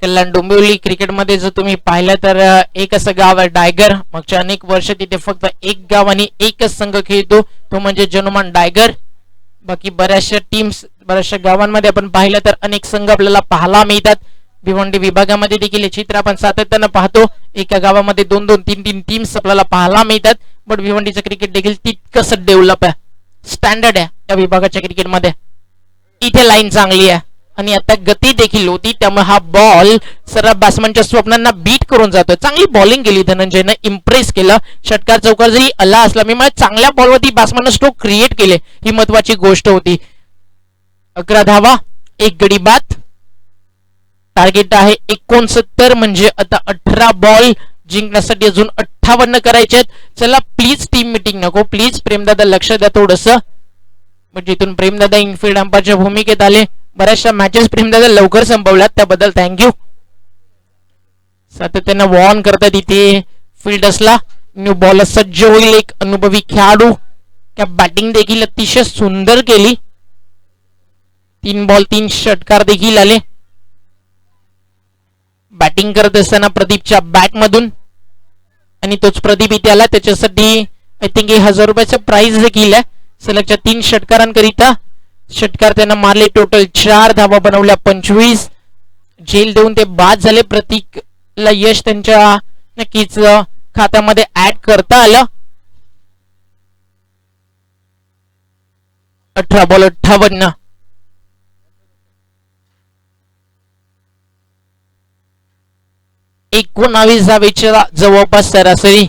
कल्याण डोंबिवली क्रिकेटमध्ये जर तुम्ही पाहिलं तर एक असं गाव आहे डायगर. मागच्या अनेक वर्ष तिथे फक्त एक गाव आणि एकच संघ खेळतो, तो म्हणजे जनुमान डायगर. बाकी बऱ्याचशा टीम्स बऱ्याचशा गावांमध्ये आपण पाहिलं तर अनेक संघ आपल्याला पाहायला मिळतात. भिवंडी विभागामध्ये देखील हे चित्र आपण सातत्यानं पाहतो. एका गावामध्ये 2-2, 3-3 टीम्स आपल्याला पाहायला मिळतात. बट भिवंडीचं क्रिकेट देखील तितकंच डेव्हलप आहे, स्टँडर्ड आहे त्या विभागाच्या क्रिकेटमध्ये. इथे लाईन चांगली आहे आणि आता गती देखील होती, त्यामुळे हा बॉल सर्व बॅट्समनच्या स्वप्नांना बीट करून जातोय. चांगली बॉलिंग केली धनंजयनं, इम्प्रेस केलं. षटकार चौकार जरी आला असला, मी मला चांगल्या बॉलवरती बॅट्समननं स्ट्रोक क्रिएट केले, ही महत्वाची गोष्ट होती. 11 धावा, 1 गडी बाद. टार्गेट आहे 69, म्हणजे आता 18 बॉल जिंकण्यासाठी अजून 58 करायचे आहेत. चला प्लीज टीम मीटिंग नको, प्लीज प्रेमदादा लक्ष द्या थोडस. म्हणजे इथून प्रेमदादा इनफिल्ड अंपायरच्या भूमिकेत आले. बऱ्याचशा मॅचेस प्रेमदादा लवकर संपवल्यात, त्याबद्दल थँक्यू. सातत्यानं वॉर्न करतात इथे फील्डर्सला. न्यू बॉलर सज्ज होईल, एक अनुभवी खेळाडू. त्या बॅटिंग देखील अतिशय सुंदर केली. 3 बॉल 3 षटकार देखील आले. बॅटिंग करत असताना प्रदीपच्या बॅट मधून, आणि तोच प्रदीप इथे आला. त्याच्यासाठी आय थिंक 1000 रुपयाचं प्राइज देखील आहे सलगच्या 3 षटकारांकरिता. षटकार त्यांना मारले, टोटल 4 धावा बनवल्या, 25. झेल देऊन ते बाद झाले. प्रतीकला यश त्यांच्या नक्कीच खात्यामध्ये ऍड करता आलं. 18 बॉल 58. एकोणावीस धावेच्या जवळपास सरासरी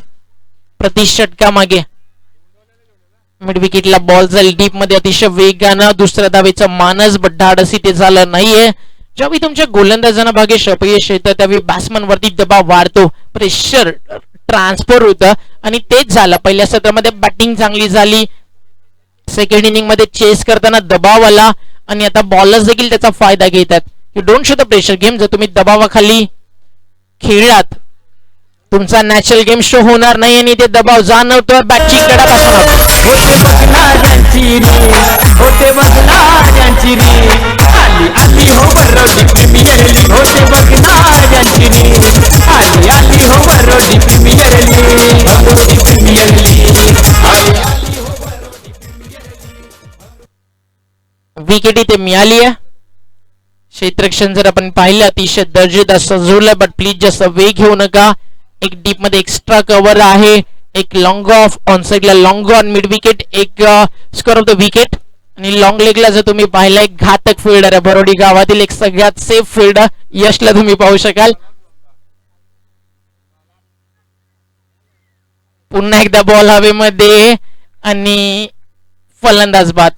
प्रति षटकामागे. मिड विकेटला बॉल जाईल डीप मध्ये अतिशय वेगानं. दुसऱ्या धावेचा मानस बट धाडस इथे झालं नाहीये. ज्यावेळी तुमच्या गोलंदाजांना भागेश अपयश येतं त्यावेळी बॅट्समन वरती दबाव वाढतो, प्रेशर ट्रान्सफर होतं आणि तेच झालं. पहिल्या सत्रामध्ये बॅटिंग चांगली झाली, सेकंड इनिंग मध्ये चेस करताना दबाव आला आणि आता बॉलर्स देखील त्याचा फायदा घेतात. You don't show the pressure game. जर तुम्ही दबावाखाली खेळलात तुमचा नॅचरल गेम शो होणार नाही आणि ते दबाव जाणवतोय. बॅटची कडापासून होते बघणाऱ्यांची रे, होते बघणाऱ्यांची रे, आली आली हो बरोडी प्रीमियर लीग. होते बघणाऱ्यांची रे, आली आली हो बरोडी प्रीमियर लीग. बरोडी प्रीमियर लीग, आली आली हो बरोडी प्रीमियर लीग. विकेट इथे मिळाली आहे. क्षेत्ररक्षण जर आपण पाहिलं अतिशय दर्जेदार सजवलंय, बट प्लीज जास्त वेग घेऊ नका. एक डीप मध्ये एक्स्ट्रा कव्हर आहे, एक लॉंग ऑफ ऑन साइडला लॉंग ऑन मिड विकेट, एक स्कोर ऑफ द विकेट. आणि लॉंग लेगला जर तुम्ही पाहिला एक घातक फिल्डर आहे बरोडी गावातील एक सगळ्यात सेफ फिल्डर यशला तुम्ही पाहू शकाल. पुन्हा एकदा बॉल हवेमध्ये आणि फलंदाज बाद.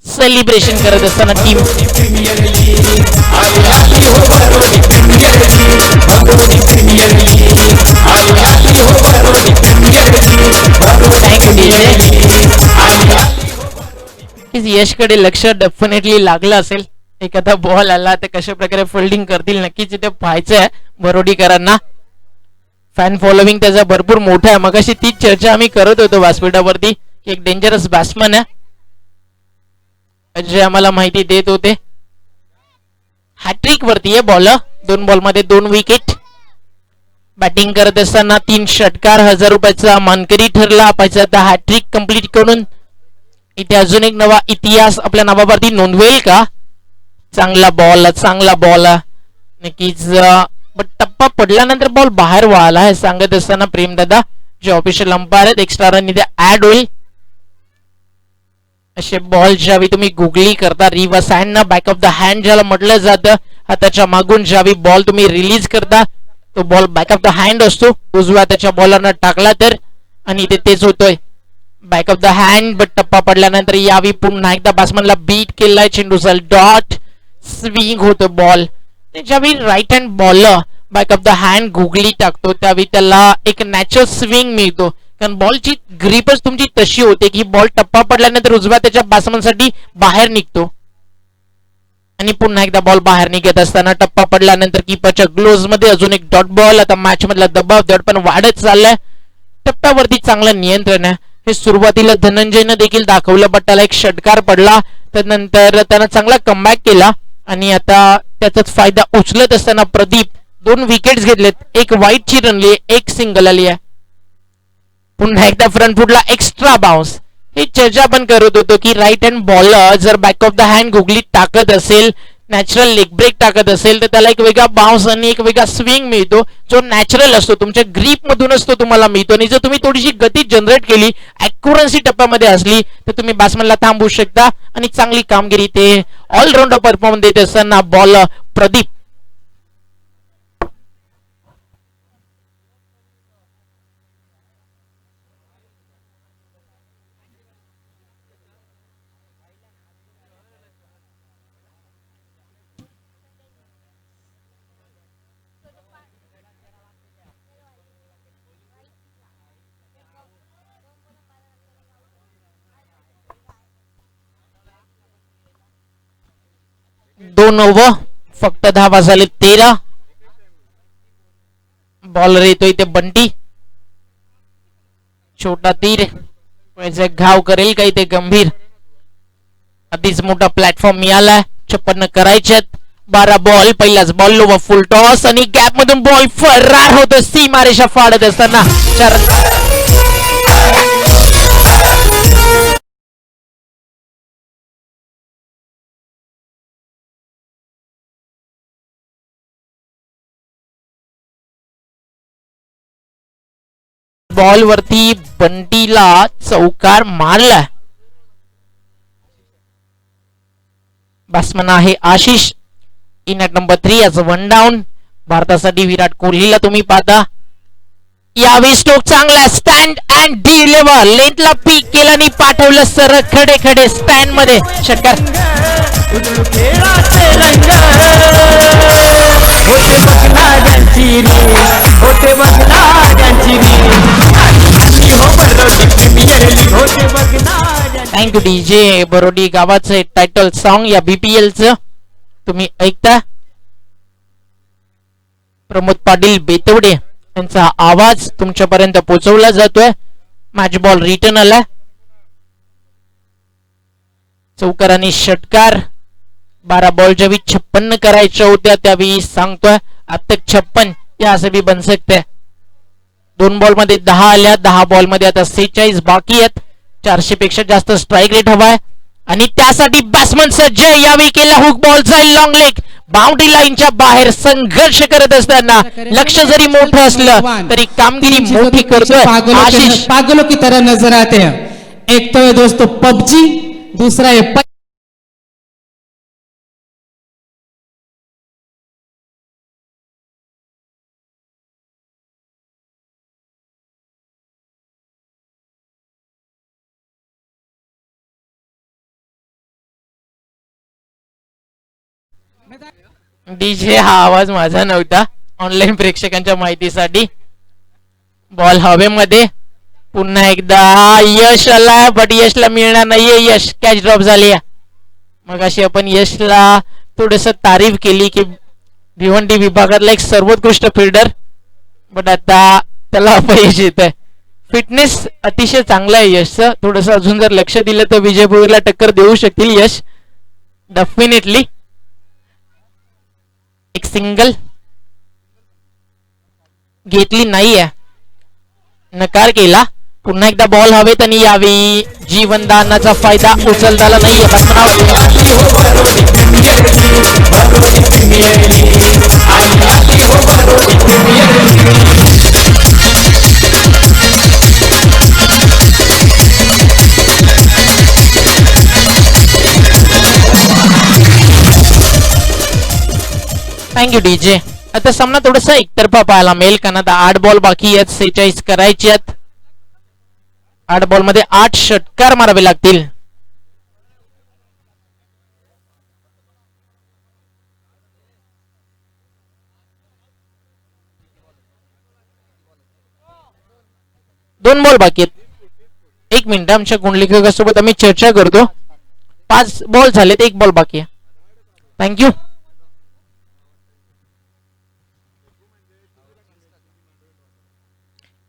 सेलिब्रेशन करत असताना टीम प्रीमियर लीग, आली आली हो बरोडी प्रीमियर लीग. बरोडी प्रीमियर लीग, आली आली हो बरोडी प्रीमियर लीग. बरोडी प्रीमियर लीग, आली आली हो बरोडी. यशकडे लक्ष डेफिनेटली लागलं असेल. एखादा बॉल आला तर कशा प्रकारे फिल्डिंग करतील नक्कीच इथे पाहायचं आहे बरोडीकरांना. फॅन फॉलोविंग त्याचा भरपूर मोठा आहे. मगाशी तीच चर्चा आम्ही करत होतो व्यासपीठावरती की एक डेंजरस बॅट्समन आहे जे आम्हाला माहिती देत होते. हॅट्रिक वरती आहे बॉलर, 2 बॉल मध्ये 2 विकेट. बॅटिंग करत असताना 3 षटकार, 1000 रुपयाचा मानकरी ठरला. पाहिजे आता हॅट्रिक कंप्लीट करून इथे अजून एक नवा इतिहास आपल्या नावावरती नोंदवेल का? चांगला बॉल नक्कीच. बट टप्पा पडल्यानंतर बॉल बाहेर वळाला हे सांगत असताना प्रेमदादा जे ऑफिशियल अंपायर आहेत एक्स्ट्रा रन इथे ऍड होईल. असे बॉल ज्यावेळी तुम्ही गुगली करता रिव्हर्स हँड ना बॅक ऑफ द हँड ज्याला म्हटलं जातं, हाताच्या मागून ज्यावेळी बॉल तुम्ही रिलीज करता तो ball back of the hand असतो. उजव्या त्याच्या बॉलरनं टाकला तर आणि इथे तेच होतोय back of the hand. But टप्पा पडल्यानंतर यावी पुन्हा एकदा बॅट्समनला बीट केलाय. चेंडूचा डॉट स्विंग होतो बॉल. ज्यावेळी right hand bowler back of the hand googly टाकतो त्यावेळी त्याला एक नॅचरल स्विंग मिळतो, कारण बॉलची ग्रीपच तुमची तशी होते की बॉल टप्पा पडल्यानंतर उजव्या त्याच्या बॅट्समनसाठी बाहेर निघतो. आणि पुन्हा एकदा बॉल बाहेर निघत असताना टप्पा पडल्यानंतर कीपरच्या ग्लोव्ज मध्ये अजून एक डॉट बॉल. आता मॅच मधला दबाव दडपण वाढत चाललाय. टप्प्यावरती चांगलं नियंत्रण आहे हे सुरुवातीला धनंजयनं देखील दाखवलं, बट त्याला एक षटकार पडला. त्यानंतर त्यानं चांगला कमबॅक केला आणि आता त्याचाच फायदा उचलत असताना प्रदीप 2 विकेट्स घेतलेत. एक वाईटची रनली, एक सिंगल आली आहे. पुन्हा एकदा फ्रंट फुटला एक्स्ट्रा बाउन्स. ही चर्चा आपण करत होतो की राईट हँड बॉलर जर back of the hand googly टाकत असेल, नॅचरल लेग ब्रेक टाकत असेल तर त्याला एक वेगळा बाउन्स आणि एक वेगळा स्विंग मिळतो जो नॅचरल असतो, तुमच्या ग्रीप मधूनच तो तुम्हाला मिळतो. आणि जर तुम्ही थोडीशी गती जनरेट केली, ॲक्युरन्सी टप्प्यामध्ये असली तर तुम्ही बॅट्समनला थांबवू शकता आणि चांगली कामगिरी ते ऑलराऊंडर परफॉर्मन्स देत असताना बॉलर प्रदीप. दोन ओव्हर फक्त धावा झाले 13. बॉलर येतोय ते बंटी. छोटा तीर घाव करेल काही ते गंभीर. आधीच मोठा प्लॅटफॉर्म मिळाला. 56 करायच्यात. 12 बॉल. पहिलाच बॉल लो फुल टॉस आणि गॅप मधून बॉल फरार होतो सीमारेषा फाडत असताना. बॉल वरती बंटीला चौकार मारला. बॅट्समन आहे आशिष. इन ॲट नंबर 3 याच 1 डाऊन. भारतासाठी विराट कोहलीला तुम्ही पाहता. यावेळी स्टोक चांगला स्टँड अँड डिलिव्हर. लेंथला पीक केलं आणि पाठवलं सर खडे खडे स्टँड मध्ये. षटकार. उजळू खेळाचे रंग होते बघणाऱ्यांची रे, होते बघणाऱ्यांची रे. आली हो बरोडी प्रीमियर लीग होते बघणाऱ्यांची. Thank you DJ. बरोडी गावाचं टायटल सॉन्ग या BPL चं तुम्ही ऐकता. प्रमोद पाटील बेतवडे यांचा आवाज तुमच्यापर्यंत पोहोचवला जातोय. मॅच बॉल रिटर्न आला. चौकार आणि षटकार. 12 बॉलच्या 56 करायच्या होत्या त्यावेळी सांगतोय अब तक 56 यहाँ से भी बन सकते. 2 बॉल मध्ये 10 आल्या. 10 बॉल मध्ये आता 46 बाकी आहेत. 400 पेक्षा जास्त स्ट्राईक रेट हवाय आणि त्यासाठी बॅट्समन सज्ज. यावेळी केला हुक बॉल जाईल लॉंग लेग. बाउंड्री लाईनच्या बाहेर संघर्ष करत असताना लक्ष जरी मोठं असलं तरी कामगिरी मोठी करतोय आशिष. पागलों की तरह नजर आते हैं. एक तो है दोस्तों PUBG, दूसरा है डीजे हा आवाज माझा नव्हता. ऑनलाईन प्रेक्षकांच्या माहितीसाठी. बॉल हवेमध्ये. पुन्हा एकदा यश आला बट यशला मिळणार नाहीये. यश कॅच ड्रॉप झाली. मग अशी आपण यशला थोडस तारीफ केली की भिवंडी विभागातला एक सर्वोत्कृष्ट फिल्डर, बट आता त्याला अपयश येत आहे. फिटनेस अतिशय चांगला आहे यशचं. थोडस अजून जर लक्ष दिलं तर विजय भोईरला टक्कर देऊ शकतील यश डेफिनेटली. एक सिंगल घेतली नाहीये. नकार केला. पुन्हा एकदा बॉल हवेत आणि यावेळी जीवनदानाचा फायदा उचलता आला नाहीये. Thank you DJ. आता सामना थोडासा एकतर्फा पाहायला मिळेल कारण आता 8 बॉल बाकी आहेत. 46 करायचे आहेत. 8 बॉल मध्ये 8 षटकार मारावे लागतील. दोन बॉल बाकी आहेत. 1 मिनिट आमच्या गुणलेखकासोबत आम्ही चर्चा करतो. 5 बॉल झालेत. 1 बॉल बाकी आहे. थँक्यू.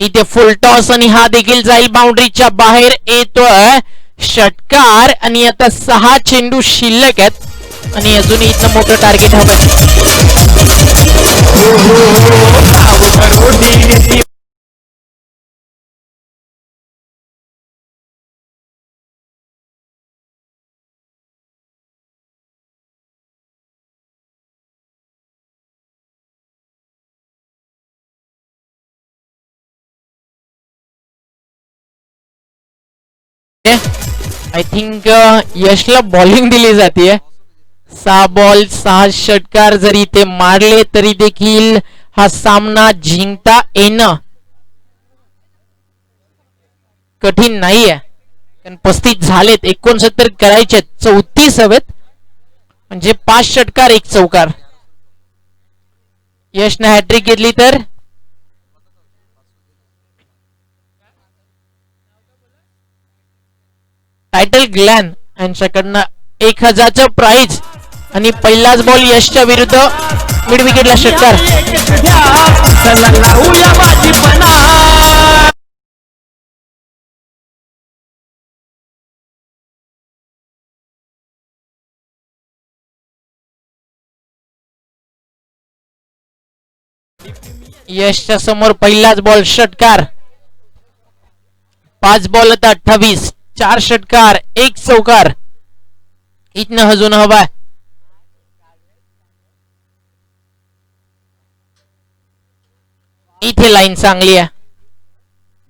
इथे फुल टॉस आणि हा देखील जाईल बाउंड्रीच्या बाहेर. येतोय षटकार आणि आता 6 चेंडू शिल्लक आहेत आणि अजूनही इथं मोठं टार्गेट हवंय. आय थिंक यशला बॉलिंग दिली जाते. 6 बॉल 6 षटकार जरी ते मारले तरी देखील हा सामना जिंकता येणं कठीण नाहीये. कारण 35 झालेत. 69 करायचे. 34 हवेत म्हणजे 5 षटकार 1 चौकार. यशने हॅट्रिक घेतली तर टायटल ग्लॅन यांच्याकडनं 1000चं प्राइज आणि पहिलाच बॉल यशच्या विरुद्ध मिड विकेटला षटकार. यशच्या समोर पहिलाच बॉल षटकार. 5 बॉल आता 28. 4 षटकार 1 चौकार. इथनं अजून हवा. इथे लाईन चांगली आहे.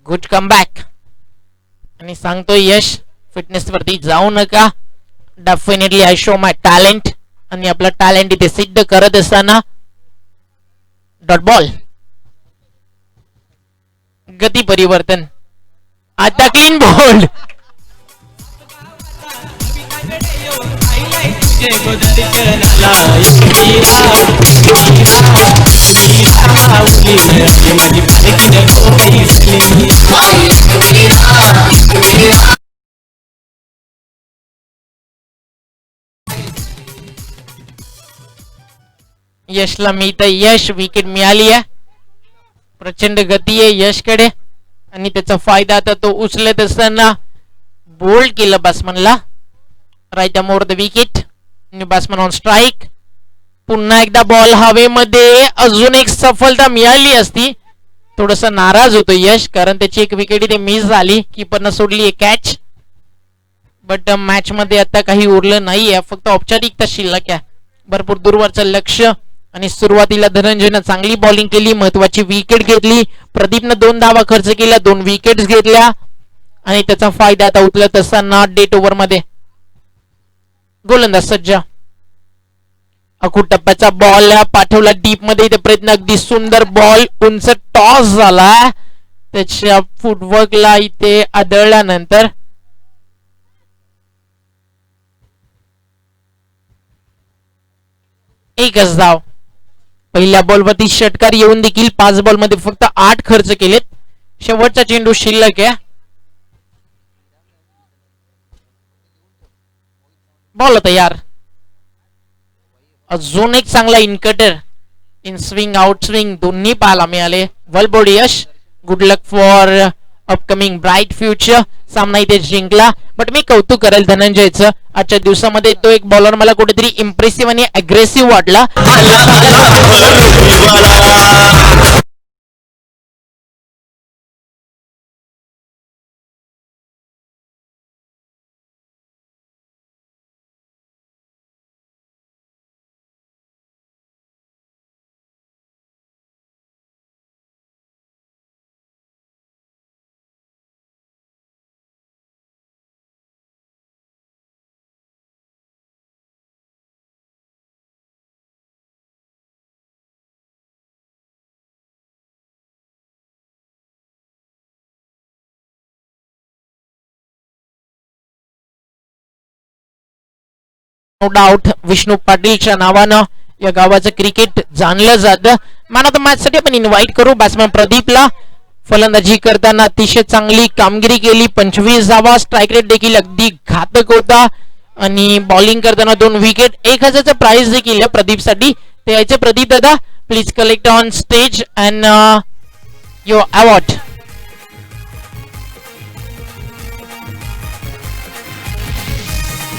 Good comeback. आणि सांगतोय यश फिटनेस वरती जाऊ नका. Definitely I show my talent आणि आपलं टॅलेंट इथे सिद्ध करत असताना डॉट बॉल. गती परिवर्तन. आता क्लीन बोल्ड. यशला मिळतं यश. विकेट मिळाली आहे. प्रचंड गती आहे यशकडे आणि त्याचा फायदा आता तो उचलत असताना बोल्ड केलं बॅट्समनला. Right more the wicket. Batsman on strike. पुन्हा एकदा बॉल हवेमध्ये. अजून एक सफलता मिळाली असती. थोडस नाराज होतो यश कारण त्याची एक विकेट इथे मिस झाली. कीपरनं सोडली एक कॅच. बट मॅच मध्ये आता काही उरलं नाहीये. फक्त औपचारिकता शिल्लक आहे. भरपूर दूरवरचं लक्ष आणि सुरुवातीला धनंजयनं चांगली बॉलिंग केली. महत्वाची विकेट घेतली. प्रदीपनं 2 धावा खर्च केल्या. 2 विकेट्स घेतल्या आणि त्याचा फायदा आता उचलत असताना डेट ओव्हर मध्ये गोलंदाज सज्ज. अखूट टप्प्याचा बॉल पाठवला डीप मध्ये. इथे प्रयत्न. अगदी सुंदर बॉल. उंच टॉस झाला. त्याच्या फुटवर्कला इथे आदळल्यानंतर एकच धाव. पहिल्या बॉलवरती षटकार येऊन देखील 5 बॉल मध्ये फक्त 8 खर्च केलेत. शेवटचा चेंडू शिल्लक आहे. बॉल तयार. अजून एक चांगला incutter. In swing out swing दोन्ही पाहायला मिळाले. Well bowled Yash. Good luck for upcoming bright future. सामना इथे जिंकला. बट मी कौतुक करेल धनंजयचं. आजच्या दिवसामध्ये तो एक बॉलर मला कुठेतरी इम्प्रेसिव्ह आणि अग्रेसिव्ह वाटला. नो डाऊट विष्णू पाटीलच्या नावानं या गावाचं क्रिकेट जाणलं जातं. मॅन ऑफ द मॅच साठी आपण इन्व्हाइट करू बॅट्समॅन प्रदीपला. फलंदाजी करताना अतिशय चांगली कामगिरी केली. 25 धावा. स्ट्राईक रेट देखील अगदी घातक होता आणि बॉलिंग करताना 2 विकेट. 1000चं प्राइज देखील आहे प्रदीपसाठी. ते यायचे प्रदीप दादा. Please collect on stage and your award.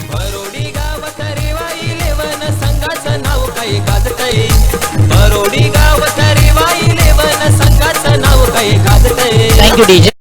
Barodi गावात रेवा 11 संघाचं नाव काय गाजतय. बरोडी गावात रेवा 11 संघाचं नाव काय गाजतय. Thank you DJ.